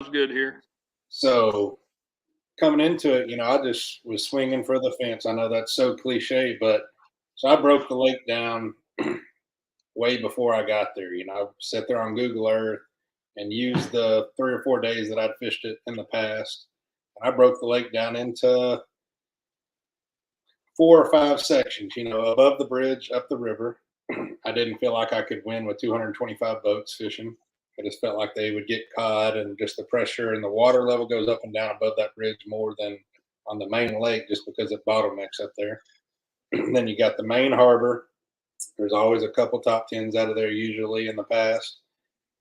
good here. So coming into it, I just was swinging for the fence. I know that's so cliche, but so I broke the lake down way before I got there. I sat there on Google Earth and used the 3 or 4 days that I'd fished it in the past. And I broke the lake down into 4 or 5 sections, above the bridge, up the river. I didn't feel like I could win with 225 boats fishing. I just felt like they would get caught, and just the pressure and the water level goes up and down above that bridge more than on the main lake just because it bottlenecks up there. Then you got the main harbor. There's always a couple top tens out of there usually in the past.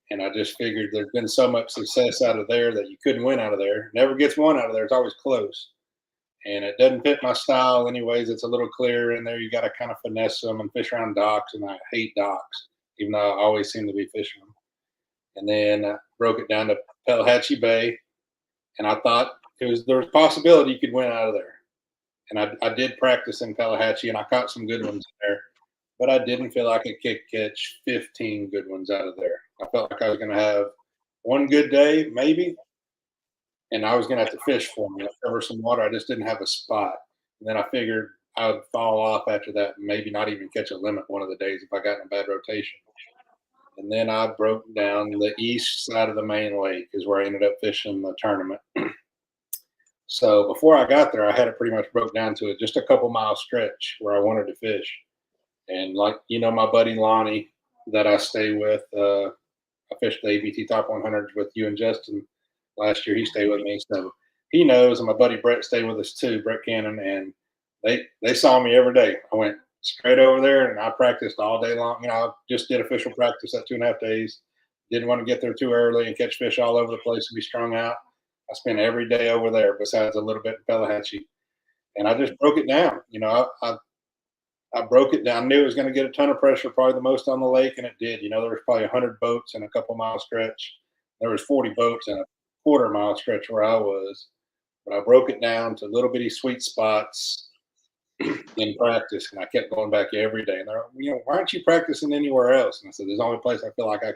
And I just figured there's been so much success out of there that you couldn't win out of there. Never gets one out of there. It's always close. And it doesn't fit my style anyways. It's a little clearer in there. You got to kind of finesse them and fish around docks, and I hate docks, even though I always seem to be fishing them. And then I broke it down to Pelahatchie Bay, and I thought there was a possibility you could win out of there. And I did practice in Pelahatchie, and I caught some good ones there, but I didn't feel like I could catch 15 good ones out of there. I felt like I was going to have one good day, maybe, and I was going to have to fish for me. I cover some water. I just didn't have a spot. And then I figured I would fall off after that and maybe not even catch a limit one of the days if I got in a bad rotation. And then I broke down the east side of the main lake is where I ended up fishing the tournament. So before I got there, I had it pretty much broke down to just a couple mile stretch where I wanted to fish. And like, my buddy Lonnie that I stay with, I fished the ABT Top 100s with you and Justin last year. He stayed with me. So he knows, and my buddy Brett stayed with us too, Brett Cannon, and they saw me every day. I went straight over there and I practiced all day long. I just did official practice at 2.5 days. Didn't want to get there too early and catch fish all over the place and be strung out. I spent every day over there besides a little bit in Pelahatchie. And I just broke it down. I broke it down. I knew it was going to get a ton of pressure, probably the most on the lake, and it did. There was probably 100 boats in a couple mile stretch. There was 40 boats in a quarter-mile stretch where I was. But I broke it down to little bitty sweet spots in practice, and I kept going back every day. And they're, why aren't you practicing anywhere else? And I said, there's the only place I feel like I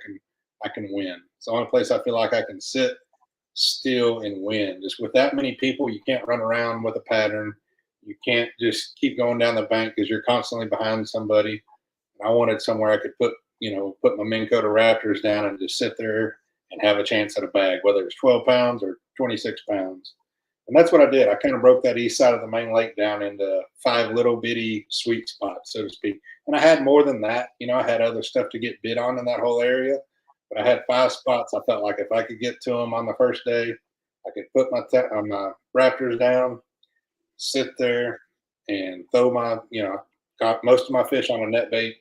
can win. It's the only place I feel like I can sit still and win. Just with that many people, you can't run around with a pattern. You can't just keep going down the bank because you're constantly behind somebody. And I wanted somewhere I could put my Minn Kota Raptors down and just sit there and have a chance at a bag, whether it's 12 pounds or 26 pounds. And that's what I did. I kind of broke that east side of the main lake down into 5 little bitty sweet spots, so to speak. And I had more than that. I had other stuff to get bid on in that whole area. But I had 5 spots. I felt like if I could get to them on the first day, I could put my Raptors down, sit there, and throw got most of my fish on a net bait,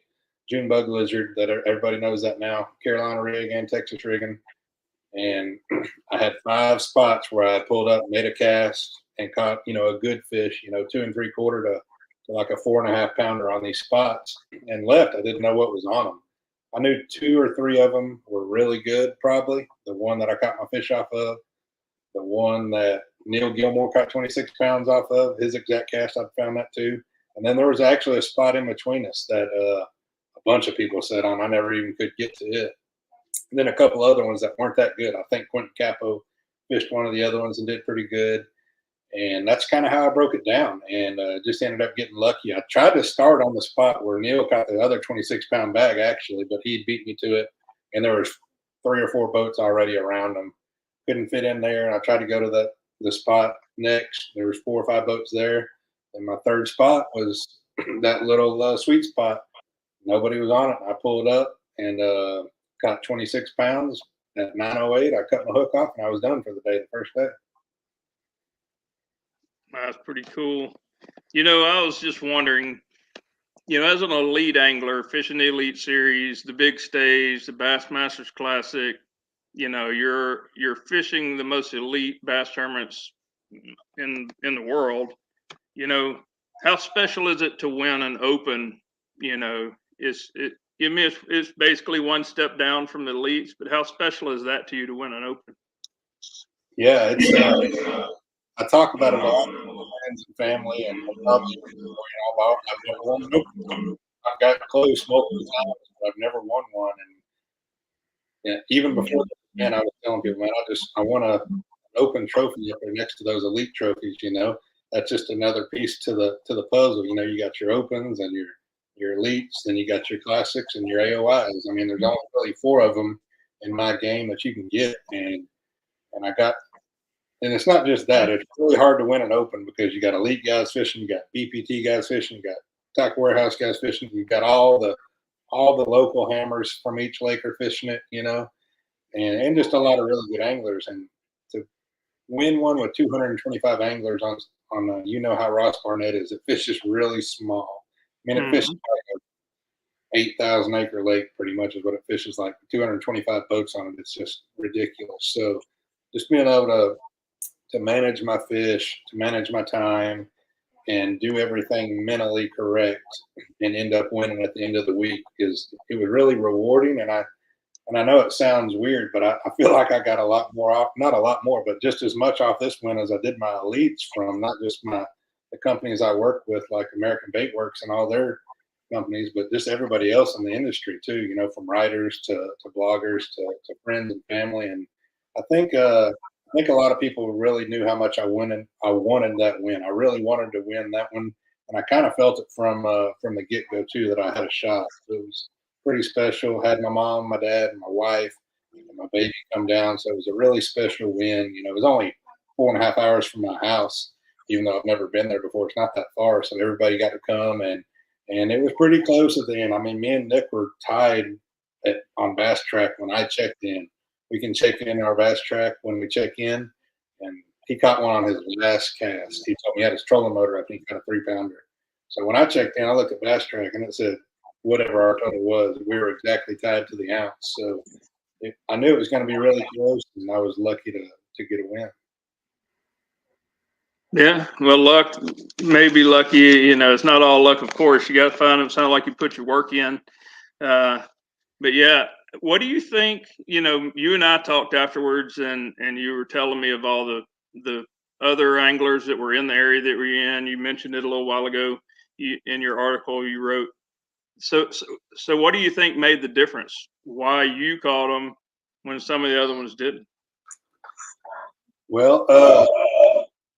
June bug lizard that everybody knows that now, Carolina rig and Texas rigging. And I had 5 spots where I pulled up, made a cast, and caught, a good fish, 2 3/4 to like a 4.5 pounder on these spots, and left. I didn't know what was on them. I knew 2 or 3 of them were really good, probably. The one that I caught my fish off of, the one that Neil Gilmore caught 26 pounds off of, his exact cast, I found that too. And then there was actually a spot in between us that a bunch of people said on. I never even could get to it. And then a couple other ones that weren't that good. I think Quentin Capo fished one of the other ones and did pretty good. And that's kind of how I broke it down, and just ended up getting lucky. I tried to start on the spot where Neil caught the other 26-pound bag, actually, but he beat me to it. And there was 3 or 4 boats already around him. Couldn't fit in there. And I tried to go to the spot next. There was 4 or 5 boats there. And my third spot was that little sweet spot. Nobody was on it. I pulled up and caught 26 pounds at 9:08. I cut my hook off, and I was done for the day, the first day. That's pretty cool. I was just wondering, as an elite angler, fishing the Elite Series, the big stage, the Bassmasters Classic, you're fishing the most elite bass tournaments in the world. How special is it to win an Open? It's basically one step down from the elites, but how special is that to you to win an Open? Yeah, I talk about it a lot with friends and family, and I've never won an Open. I've got close multiple times, but I've never won one. And even before the And I was telling people, man, I want an open trophy up there next to those elite trophies. That's just another piece to the puzzle. You got your opens and your elites, then you got your classics and your AOIs. I mean, there's only really 4 of them in my game that you can get, and I got. And it's not just that; it's really hard to win an open because you got elite guys fishing, you got BPT guys fishing, you got tackle warehouse guys fishing, you've got all the local hammers from each lake are fishing it, and just a lot of really good anglers. And to win one with 225 anglers on how Ross Barnett is, it fishes really small. I mean, it fishes like a 8,000 acre lake, pretty much is what it fishes like. 225 boats on it. It's just ridiculous. So just being able to manage my fish, to manage my time, and do everything mentally correct and end up winning at the end of the week it was really rewarding. And I know it sounds weird, but I feel like I got a lot more off, not a lot more, but just as much off this win as I did my elites from not just the companies I work with, like American Bait Works and all their companies, but just everybody else in the industry too, from writers to bloggers to friends and family. And I think a lot of people really knew how much I wanted that win. I really wanted to win that one, and I kind of felt it from the get go too that I had a shot. It was pretty special. Had my mom, my dad, and my wife, and my baby come down, so it was a really special win. It was only 4.5 hours from my house, even though I've never been there before. It's not that far, so everybody got to come, and it was pretty close at the end. I mean, me and Nick were tied on Bass Track when I checked in. We can check in our Bass Track when we check in, and he caught one on his last cast. He told me he had his trolling motor, I think, got a 3-pounder. So when I checked in, I looked at Bass Track, and it said whatever our total was, we were exactly tied to the ounce. So I knew it was going to be really close, and I was lucky to get a win. Yeah, well, luck, maybe lucky. It's not all luck, of course. You got to find it. Sound like you put your work in. But yeah, what do you think? You and I talked afterwards, and you were telling me of all the other anglers that were in the area that we're in. You mentioned it a little while ago in your article you wrote. So what do you think made the difference? Why you caught them when some of the other ones didn't? Well,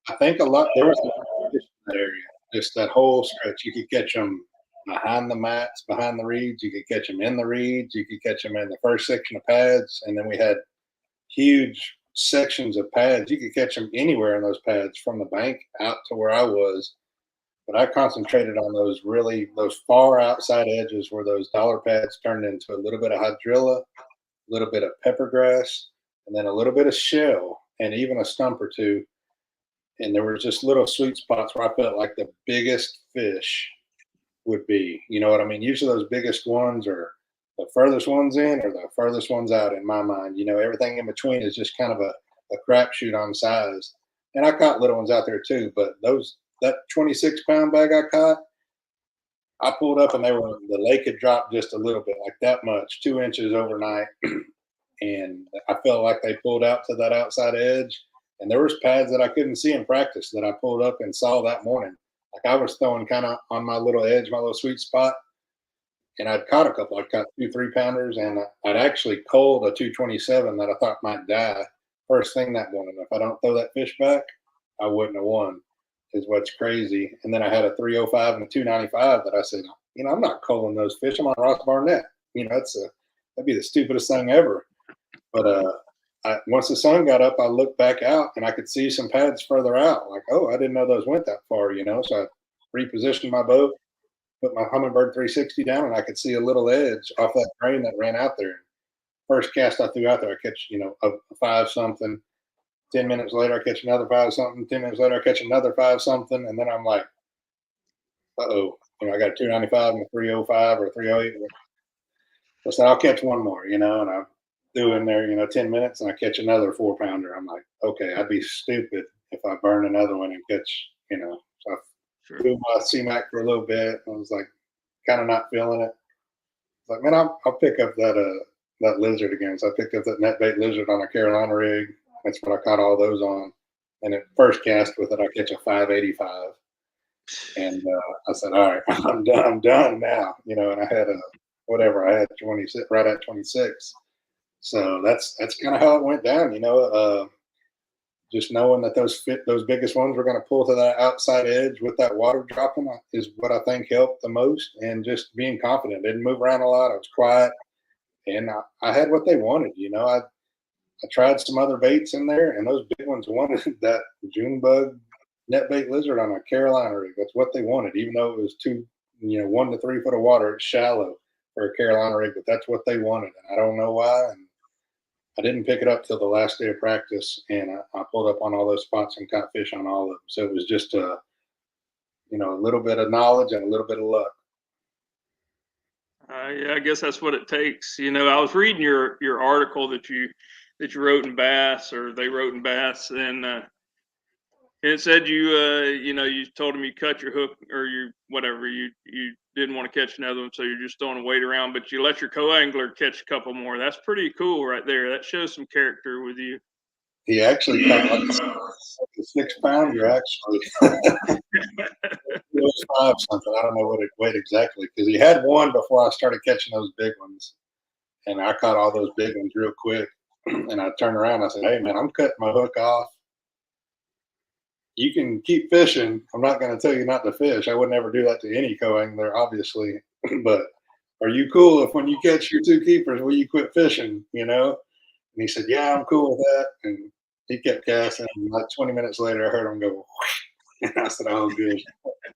I think there was a lot of fish in that area. Just that whole stretch, you could catch them behind the mats, behind the reeds. You could catch them in the reeds. You could catch them in the first section of pads, and then we had huge sections of pads. You could catch them anywhere in those pads, from the bank out to where I was. But I concentrated on those far outside edges where those dollar pads turned into a little bit of hydrilla, a little bit of peppergrass, and then a little bit of shell, and even a stump or two. And there were just little sweet spots where I felt like the biggest fish would be. You know what I mean? Usually those biggest ones are the furthest ones in or the furthest ones out in my mind. Everything in between is just kind of a crapshoot on size. And I caught little ones out there too, but that 26-pound bag I caught, I pulled up and the lake had dropped just a little bit, like that much, 2 inches overnight. And I felt like they pulled out to that outside edge. And there was pads that I couldn't see in practice that I pulled up and saw that morning. Like I was throwing kind of on my little edge, my little sweet spot. And I'd caught a couple. I'd caught 2 3-pounders, and I'd actually culled a 227 that I thought might die first thing that morning. If I don't throw that fish back, I wouldn't have won, is what's crazy. And then I had a 305 and a 295 that I said, I'm not culling those fish. I'm on Ross Barnett. That'd be the stupidest thing ever. But once the sun got up, I looked back out and I could see some pads further out. Like, oh, I didn't know those went that far, So I repositioned my boat, put my Humminbird 360 down, and I could see a little edge off that grain that ran out there. First cast I threw out there, I catch, a 5-something. 10 minutes later, I catch another 5-something. 10 minutes later, I catch another 5-something. And then I'm like, uh-oh, I got a 295 and a 305 or a 308. I said, I'll catch one more, and I threw in there, 10 minutes, and I catch another 4-pounder. I'm like, okay, I'd be stupid if I burn another one and catch, So I threw my C-Mac for a little bit. I was like, kind of not feeling it. Like, man, I'll pick up that lizard again. So I picked up that net bait lizard on a Carolina rig. That's what I caught all those on. And at first cast with it, I catch a 585. And I said, all right, I'm done now. And I had I had 26, right at 26. So that's kind of how it went down, just knowing that those biggest ones were going to pull to that outside edge with that water dropping is what I think helped the most. And just being confident, didn't move around a lot. I was quiet, and I had what they wanted. I tried some other baits in there, and those big ones wanted that June bug net bait lizard on a Carolina rig. That's what they wanted, even though it was 1 to 3 foot of water. It's shallow for a Carolina rig, but that's what they wanted, and I don't know why. And I didn't pick it up till the last day of practice, and I pulled up on all those spots and caught fish on all of them. So it was just a little bit of knowledge and a little bit of luck. Yeah, I guess that's what it takes. I was reading your article that you wrote in Bass, or they wrote in Bass, and it said you told him you cut your hook, or you didn't want to catch another one, so you're just throwing a weight around, but you let your co-angler catch a couple more. That's pretty cool right there. That shows some character with you. He actually caught like a 6-pounder, actually. It was 5 something. I don't know what it weighed exactly, because he had one before I started catching those big ones, and I caught all those big ones real quick. And I turned around and I said, "Hey man, I'm cutting my hook off. You can keep fishing. I'm not going to tell you not to fish. I would never do that to any co-angler, obviously. But are you cool if when you catch your 2 keepers, will you quit fishing? And he said, "Yeah, I'm cool with that." And he kept casting. And like 20 minutes later, I heard him go, and I said, "Oh, good."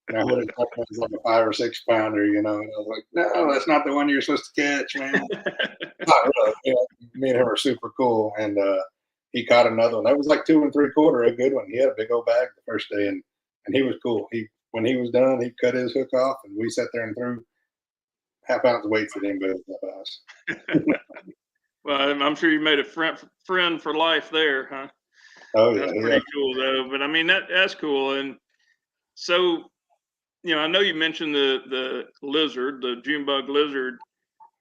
And I heard it was like a 5 or 6 pounder, and I was like, "No, that's not the one you're supposed to catch, man." Not really. Me and him are super cool. And he caught another one. That was like 2 3/4, a good one. He had a big old bag the first day, and he was cool. When he was done, he cut his hook off, and we sat there and threw half-ounce weights at him with us. Well, I'm sure you made a friend for life there, huh? Oh yeah, That's pretty cool though. But I mean, that's cool. And so, I know you mentioned the lizard, the June bug lizard.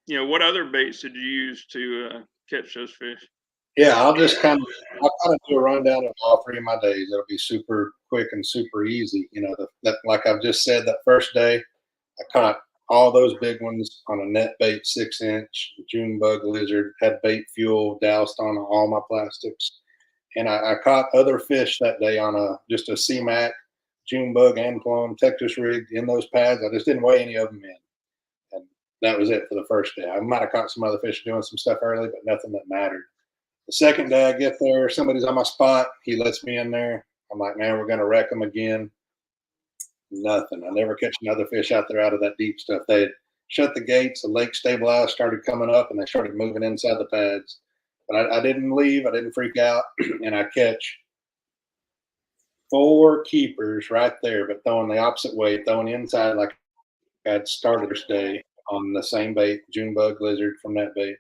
What other baits did you use to catch those fish? Yeah. I'll kind of do a rundown of all 3 of my days. It'll be super quick and super easy. That, like I've just said, that first day I caught all those big ones on a net bait 6-inch June bug lizard. Had bait fuel doused on all my plastics, and I caught other fish that day on just a C-Mac June bug and plum Texas rig in those pads. I just didn't weigh any of them in, and that was it for the first day. I might have caught some other fish doing some stuff early, but nothing that mattered. The second day I get there, somebody's on my spot. He lets me in there. I'm like, "Man, we're gonna wreck them again." Nothing. I never catch another fish out there out of that deep stuff. They had shut the gates, the lake stabilized, started coming up, and they started moving inside the pads. But I didn't leave. I didn't freak out, and I catch 4 keepers right there, but throwing the opposite way, throwing inside like I had started this day on the same bait, June bug lizard from that bait.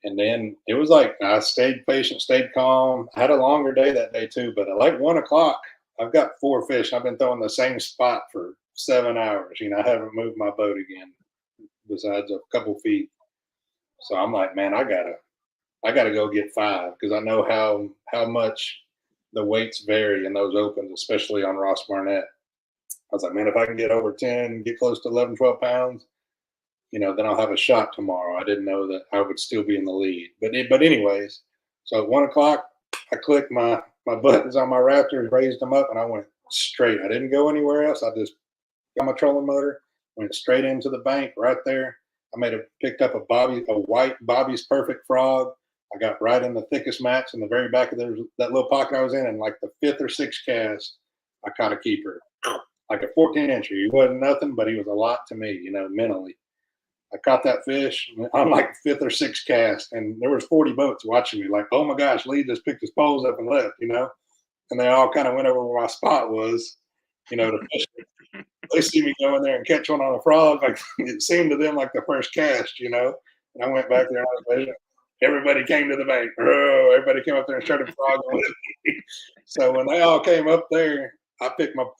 And then it was like I stayed patient, stayed calm. I had a longer day that day too, but at like 1 o'clock, I've got 4 fish. I've been throwing the same spot for 7 hours. I haven't moved my boat again, besides a couple feet. So I'm like, man, I gotta go get 5, because I know how much the weights vary in those opens, especially on Ross Barnett. I was like, man, if I can get over 10, get close to 11, 12 pounds, then I'll have a shot tomorrow. I didn't know that I would still be in the lead. But anyways, so at 1 o'clock, I clicked my buttons on my Raptors, raised them up, and I went straight. I didn't go anywhere else. I just got my trolling motor, went straight into the bank right there. Picked up a white Bobby's Perfect frog. I got right in the thickest mats in the very back of that little pocket I was in, and like the 5th or 6th cast, I caught a keeper, like a 14-incher. He wasn't nothing, but he was a lot to me, mentally. I caught that fish on like 5th or 6th cast, and there was 40 boats watching me. Like, "Oh my gosh, Lee just picked his poles up and left," and they all kind of went over where my spot was, to fish. They see me go in there and catch one on a frog. Like, it seemed to them like the first cast, And I went back there and I was fishing. Everybody came to the bank. Oh, everybody came up there and started frogging with me. So when they all came up there, I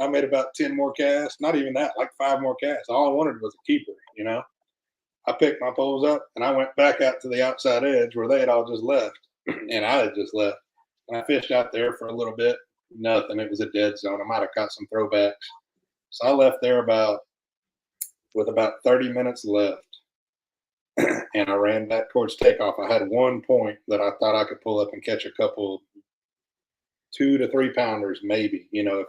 made about 10 more casts. Not even that, like 5 more casts. All I wanted was a keeper, I picked my poles up and I went back out to the outside edge where they had all just left, and I had just left. And I fished out there for a little bit. Nothing. It was a dead zone. I might have caught some throwbacks. So I left there with about 30 minutes left. and I ran back towards takeoff. I had one point that I thought I could pull up and catch a couple 2 to 3 pounders, maybe, if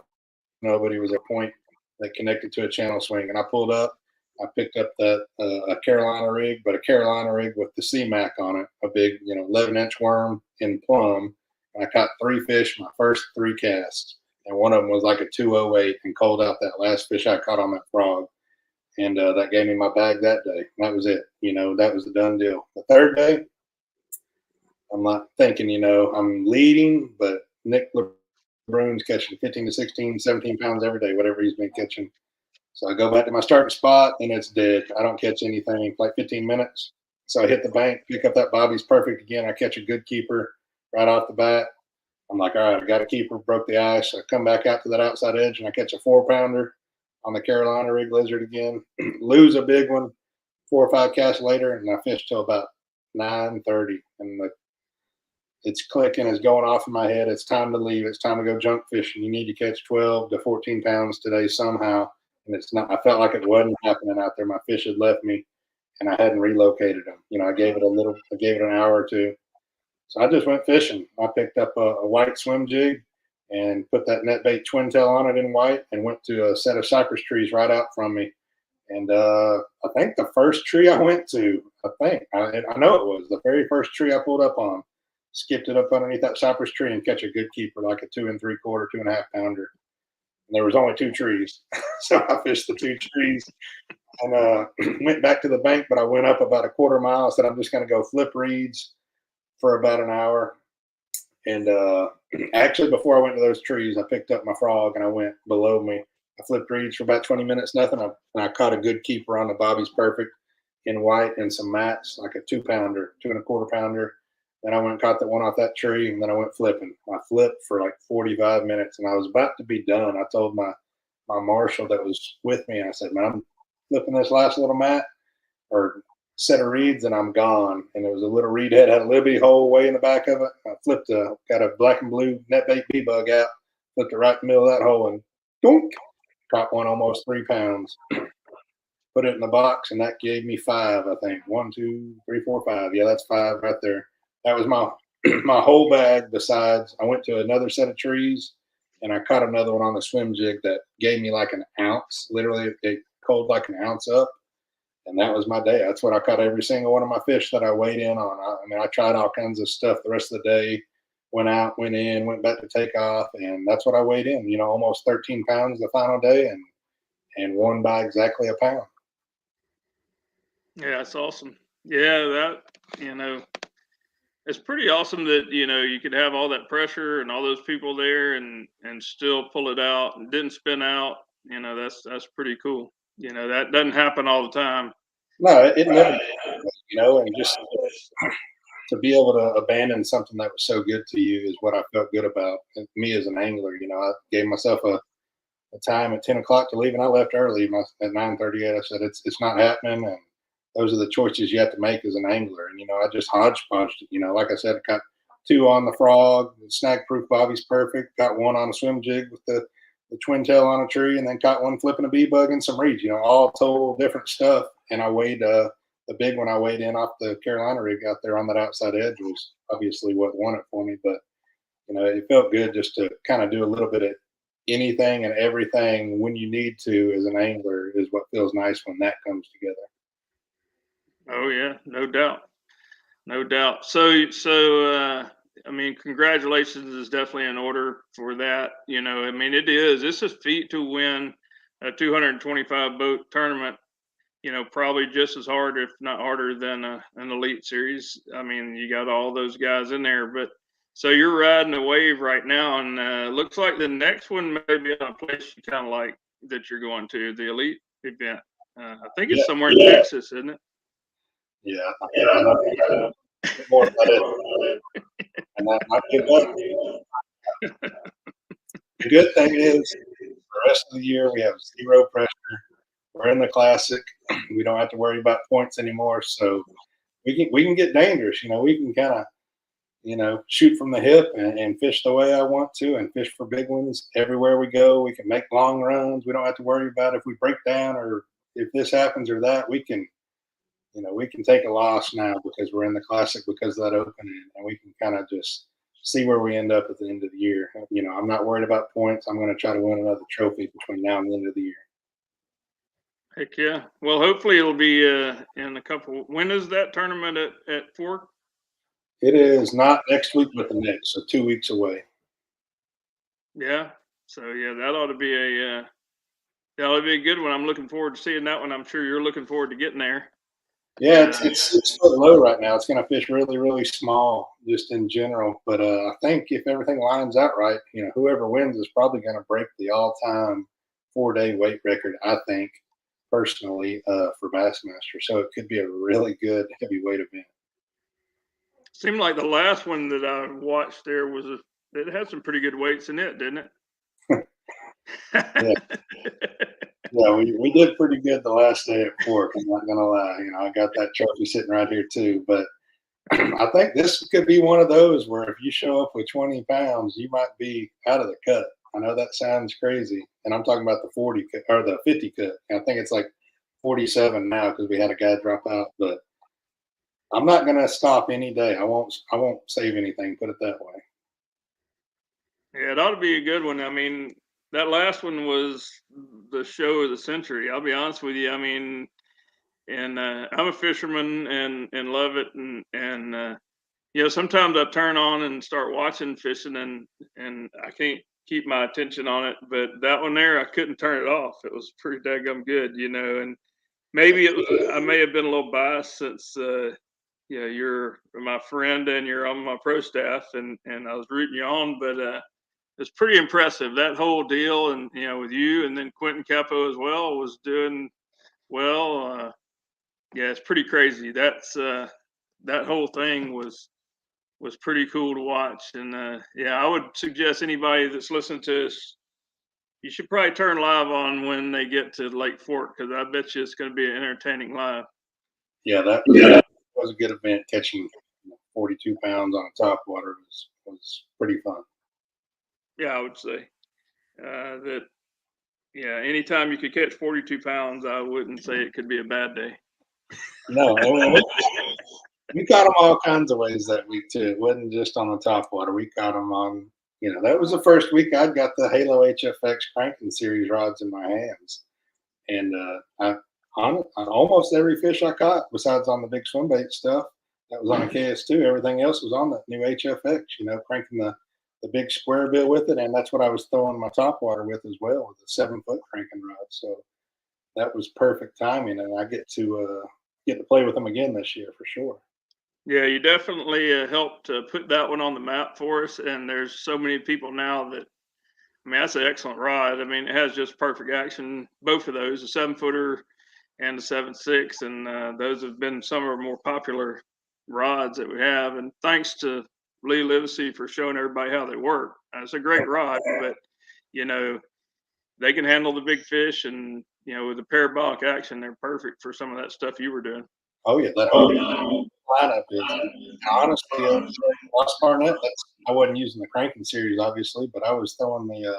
nobody was a point that connected to a channel swing. And I pulled up. I picked up that a Carolina rig, but a Carolina rig with the C-Mac on it, a big, 11-inch worm in plum. And I caught 3 fish my first 3 casts. And one of them was like a 208 and called out that last fish I caught on that frog. And that gave me my bag that day. That was it. That was the done deal. The third day, I'm not thinking, I'm leading, but Nick LeBrun's catching 15 to 16, 17 pounds every day, whatever he's been catching. So I go back to my starting spot, and it's dead. I don't catch anything for like 15 minutes. So I hit the bank, pick up that Bobby's Perfect again. I catch a good keeper right off the bat. I'm like, all right, I got a keeper, broke the ice. I come back out to that outside edge, and I catch a 4-pounder on the Carolina rig lizard again. Lose a big one 4 or 5 casts later, and I fish till about 9:30. And it's clicking, it's going off in my head. It's time to leave. It's time to go junk fishing. You need to catch 12 to 14 pounds today somehow. And it's not, I felt like it wasn't happening out there. My fish had left me and I hadn't relocated them. I gave it an hour or two. So I just went fishing. I picked up a white swim jig and put that net bait twin tail on it in white and went to a set of cypress trees right out from me. And I think the first tree I went to, I know it was the very first tree I pulled up on, skipped it up underneath that cypress tree and catch a good keeper, like a 2 3/4, 2.5 pounder. And there was only 2 trees. So I fished the 2 trees and went back to the bank, but I went up about a quarter mile. I said, I'm just going to go flip reeds for about an hour. And actually, before I went to those trees, I picked up my frog and I went below me. I flipped reeds for about 20 minutes, nothing. And I caught a good keeper on the Bobby's Perfect in white and some mats, like a 2-pounder, 2 1/4 pounder. Then I went and caught that one off that tree, and then I went flipping. I flipped for like 45 minutes, and I was about to be done. I told my marshal that was with me, I said, man, I'm flipping this last little mat or set of reeds, and I'm gone. And it was a little reed head, had a little bitty hole way in the back of it. I got a black and blue net bait bug out, flipped it right in the middle of that hole, and dunk, caught one almost 3 pounds. Put it in the box, and that gave me 5, I think. 1, 2, 3, 4, 5. Yeah, that's 5 right there. That was my whole bag. Besides, I went to another set of trees and I caught another one on the swim jig that gave me like an ounce. Literally, it cold like an ounce up. And that was my day. That's what I caught every single one of my fish that I weighed in on. I tried all kinds of stuff the rest of the day. Went out, went in, went back to take off, and that's what I weighed in. Almost 13 pounds the final day, and won by exactly a pound. Yeah, that's awesome. Yeah, it's pretty awesome that you could have all that pressure and all those people there and still pull it out and didn't spin out. That's pretty cool. That doesn't happen all the time. No, it never did, and just to be able to abandon something that was so good to you is what I felt good about. And me as an angler, I gave myself a time at 10 o'clock to leave, and I left early at 9:38. I said, it's not happening. And those are the choices you have to make as an angler. And, I just hodgepodged it. Like I said, I got 2 on the frog, snag proof Bobby's Perfect, got 1 on a swim jig with the twin tail on a tree, and then caught 1 flipping a bug and some reeds, all total different stuff. And I weighed the big one I weighed in off the Carolina rig out there on that outside edge was obviously what won it for me. But, it felt good just to kind of do a little bit of anything and everything when you need to as an angler is what feels nice when that comes together. Oh yeah, no doubt. So congratulations is definitely in order for that. It is. It's a feat to win a 225 boat tournament. Probably just as hard, if not harder, than an elite series. You got all those guys in there, but so you're riding a wave right now, and looks like the next one may be on a place you kind of like that you're going to, the elite event. I think it's somewhere in Texas, isn't it? Yeah, more about it. And that might be good. The good thing is, the rest of the year we have 0 pressure. We're in the Classic. We don't have to worry about points anymore, so we can get dangerous. We can kind of shoot from the hip and fish the way I want to, and fish for big ones everywhere we go. We can make long runs. We don't have to worry about if we break down or if this happens or that. We can we can take a loss now because we're in the Classic because of that opening, and we can kind of just see where we end up at the end of the year. I'm not worried about points. I'm going to try to win another trophy between now and the end of the year. Heck yeah. Well, hopefully it'll be in a couple. When is that tournament at Fork? It is not next week, but the next, so 2 weeks away. Yeah. So yeah, that ought to be a good one. I'm looking forward to seeing that one. I'm sure you're looking forward to getting there. Yeah, it's foot low right now. It's going to fish really, really small, just in general. But I think if everything lines out right, whoever wins is probably going to break the all-time 4-day weight record. I think personally for Bassmaster, so it could be a really good heavyweight event. Seemed like the last one that I watched there it had some pretty good weights in it, didn't it? Yeah. Yeah, we did pretty good the last day at Fork. I'm not gonna lie. I got that trophy sitting right here too. But I think this could be one of those where if you show up with 20 pounds, you might be out of the cut. I know that sounds crazy, and I'm talking about the 40 cut or the 50 cut. I think it's like 47 now because we had a guy drop out. But I'm not gonna stop any day. I won't save anything. Put it that way. Yeah, it ought to be a good one. I mean, that last one was the show of the century. I'll be honest with you. I mean, and I'm a fisherman and love it. And sometimes I turn on and start watching fishing and I can't keep my attention on it. But that one there, I couldn't turn it off. It was pretty daggum good, and maybe I may have been a little biased since, you're my friend and you're on my pro staff and I was rooting you on, but it's pretty impressive, that whole deal. And with you and then Quentin Capo as well was doing well. Yeah, it's pretty crazy. That whole thing was pretty cool to watch. And yeah, I would suggest anybody that's listening to us, you should probably turn live on when they get to Lake Fork, because I bet you it's going to be an entertaining live. Yeah, that was a good event. Catching 42 pounds on a topwater was pretty fun. Yeah, I would say that. Yeah, anytime you could catch 42 pounds, I wouldn't say it could be a bad day. No, we caught them all kinds of ways that week too. It wasn't just on the topwater. We caught them on, that was the first week I got the Halo HFX cranking series rods in my hands, and on almost every fish I caught, besides on the big swim bait stuff, that was on a KS2. Everything else was on that new HFX. Cranking the big square bill with it, and that's what I was throwing my topwater with as well, with a 7-foot cranking rod. So that was perfect timing, and I get to play with them again this year for sure. Yeah, you definitely helped put that one on the map for us. And there's so many people now that, I mean, that's an excellent rod. I mean, it has just perfect action. Both of those, the 7-footer and the 7.6, and those have been some of our more popular rods that we have. And thanks to Lee Livesay for showing everybody how they work. It's a great rod, but they can handle the big fish, and with the parabolic action, they're perfect for some of that stuff you were doing. Oh yeah, that whole lineup is honestly Ross Barnett. I wasn't using the cranking series obviously, but I was throwing the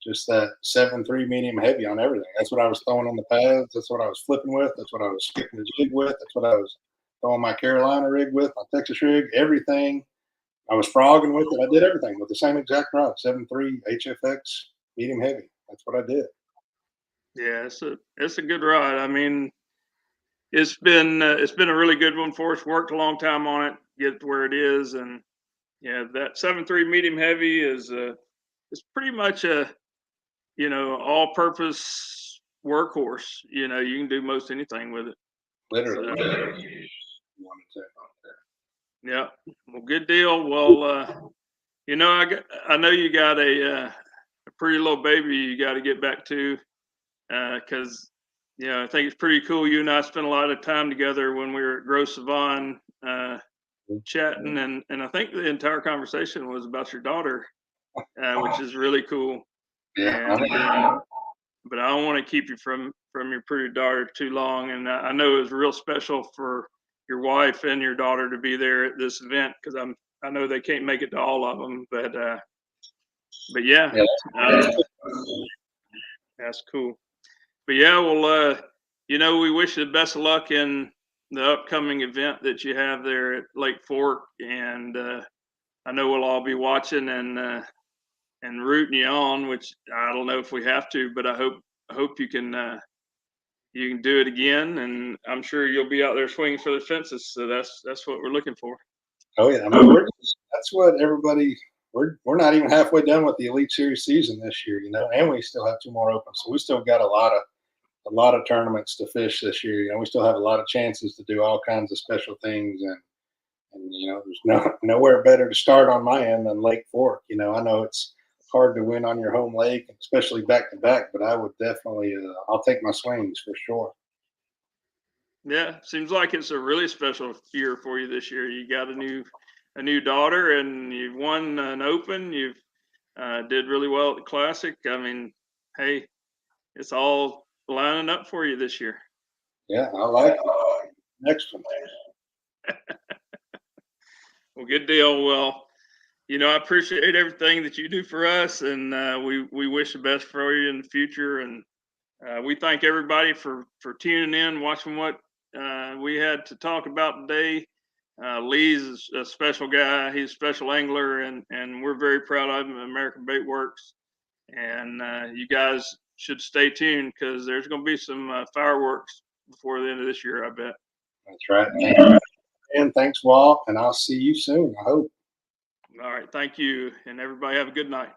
just that 7.3 medium heavy on everything. That's what I was throwing on the pads. That's what I was flipping with. That's what I was skipping the jig with. That's what I was throwing my Carolina rig with, my Texas rig, everything. I was frogging with it. I did everything with the same exact rod, 7.3 HFX medium heavy. That's what I did. Yeah, it's a good rod. I mean, it's been a really good one for us. Worked a long time on it, get it to where it is, and yeah, that 7.3 medium heavy is it's pretty much a all-purpose workhorse. You can do most anything with it. Literally. So, yeah, well, good deal. Well, I know you got a pretty little baby you got to get back to, because I think it's pretty cool. You and I spent a lot of time together when we were at Gros Savon chatting, and I think the entire conversation was about your daughter, which is really cool. Yeah. And, but I don't want to keep you from your pretty daughter too long, and I know it was real special for your wife and your daughter to be there at this event, because I know they can't make it to all of them, but yeah, that's cool. But yeah, well, we wish you the best of luck in the upcoming event that you have there at Lake Fork, and I know we'll all be watching and rooting you on. Which I don't know if we have to, but I hope you can do it again, and I'm sure you'll be out there swinging for the fences. So that's what we're looking for. Oh yeah, I mean that's what everybody. We're not even halfway done with the Elite Series season this year, you know, and we still have 2 more open, so we still got a lot of tournaments to fish this year. You know, we still have a lot of chances to do all kinds of special things, and you know, there's nowhere better to start on my end than Lake Fork. You know, I know it's hard to win on your home lake, especially back to back, but I would definitely I'll take my swings for sure. Yeah, seems like it's a really special year for you this year. You got a new daughter, and you've won an Open. You've did really well at the Classic. I mean, hey, it's all lining up for you this year. Yeah, I like it. Next one. Well, good deal. Well, you know, I appreciate everything that you do for us, and we wish the best for you in the future. And we thank everybody for tuning in, watching what we had to talk about today. Lee's a special guy. He's a special angler, and we're very proud of him at American Bait Works. And you guys should stay tuned, because there's going to be some fireworks before the end of this year, I bet. That's right. And thanks, Walt, and I'll see you soon, I hope. All right. Thank you. And everybody have a good night.